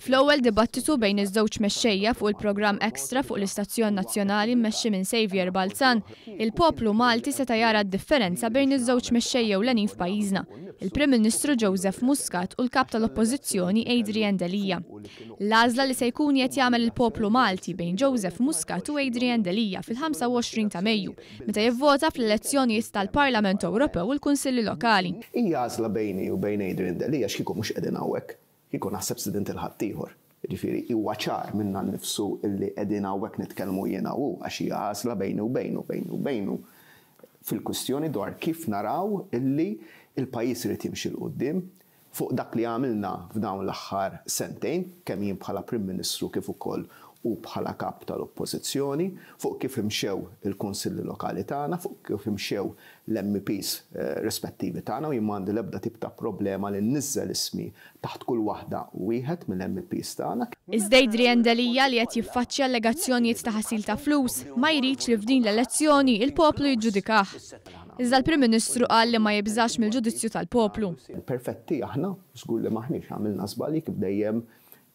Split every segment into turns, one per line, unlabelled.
Fl-ewwel dibattitu bejn iż-żewġ mexxejja fuq il-programm Extra fuq l-Istazzjon Nazzjonali mmexxi minn Xavier Balzan, il-poplu Malti seta' jara d-differenza bejn iż-żewġ mexxejja ewlenin f'pajjiżna, il-Prim Ministru Joseph Muscat u l-kap tal-Oppożizzjoni Adrian Delija. L-għażla li se jkun qed jagħmel il-poplu Malti bejn Joseph Muscat u Adrian Delija fil-25 ta' Mejju, meta jivvota fl-elezzjonijiet tal-Parlament Ewropew u l-Kunsilli Lokali.
Hija għażla bejni u bejn Adrian Delija x'kieku mhux qegħdin hawnhekk. Kieku naħseb student il-ħaddieħor. Jiġifieri huwa ċar minna nnifsu illi qegħdin hawnhekk nitkellmu jiena u għax hija għażla bejni u bejnu fil-kwistjoni dwar kif naraw illi il-pajjiż irid jimxi l qudiem fuq dak li għamilna f'dawn l-aħħar sentejn kemm jien bħala Prim Ministru kif ukoll u bħala kap tal-Oppożizzjoni, fuq kif imxew il-Kunsilli Lokali tagħna, fuq kif imxew l-MPs rispettivi tagħna u jimmandi l-ebda tip ta' problema li nniżżel ismi taħt kull waħda wieħed mill-MPs tagħna.
Iżda Adrian Delija li qed jiffaċċja allegazzjonijiet ta' ħasil ta' flus ma jridx li f'din l-elezzjoni il-poplu jiġġudikah. Iżda l-Prim Ministru qal li ma jibżax mill-ġudizzju tal-poplu.
Perfetti aħna, żgur li maħniex għamilna żbalji kif dejjem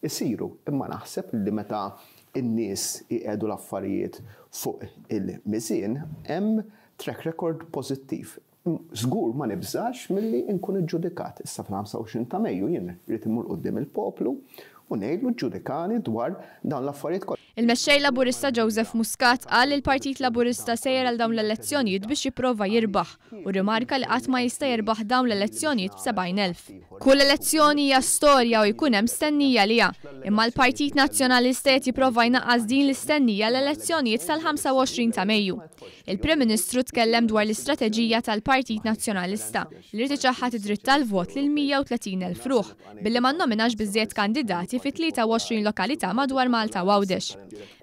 isiru, imma naħseb li meta in-nies jqiegħdu l-affarijiet fuq il-miżien hemm track record pożittiv. Żgur ma nibżax milli nkun iġġudikat. Issa fl-25 ta' Mejju jien rrid imur quddiem il-poplu u ngħidlu ġġudikani dwar dawn l-affarijiet kollha.
Il-mexxej Laburista Joseph Muscat qal li l-Partit Laburista sejjer għal dawn l-elezzjonijiet biex jipprova jirbaħ u rimarka li qatt ma jista' jirbaħ dawn l-elezzjonijiet b'70,000. Kull elezzjoni hija storja u jkun hemm stennija liha, imma l-Partit Nazzjonalista qed jipprova jnaqqas din l-istennija l-elezzjonijiet tal-25 ta' Mejju. Il-Prim Ministru tkellem dwar l-istrateġija tal-Partit Nazzjonalista li rid iċaħħad id-dritt tal-vot lil 130,000 ruħ billi ma nnominax biżżejjed kandidati fi 23 lokalità madwar Malta u Għawdex.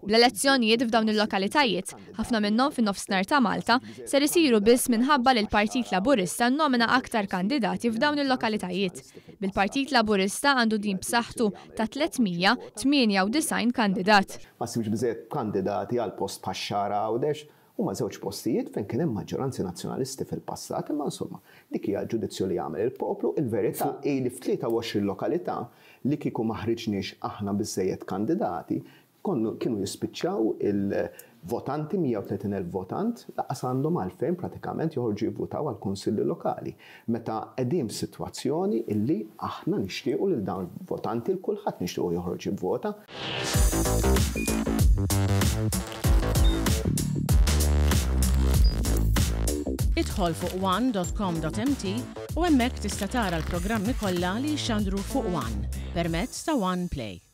Bl-elezzjonijiet f'dawn il-lokalitajiet, ħafna minnhom fin-nofsinhar ta' Malta ser isiru biss minħabba li l-Partit Laburista nnomina aktar kandidati f'dawn il-lokalitajiet. Bil-Partit Laburista għandu din b'saħħtu ta' 398 kandidat.
Ma simx biżejjed kandidati għal post bħax-Xara Għawdex huma żewġ postijiet fejn kien hemm maġġoranzi nazzjonalisti fil-passat, imma insomma dik hija l-ġudizzju li jagħmel il-poplu, il-verità li f'23 lokalità li kieku ma ħriġniex aħna biżejjed kandidati kienu jispiċċaw il-votanti 130,000 votant laqas għandhom għalfejn pratikament joħorġu jivvutaw għal kunsilli lokali. Meta qegħdin f'sitwazzjoni illi aħna nixtiequ lil dawn votanti l kulħadd nixtiequ joħorġ jivvota.
Idħol fuq one.com.mt u hemmhekk tista' tara l-programmi kollha li jxandru fuq One permezz ta' One Play.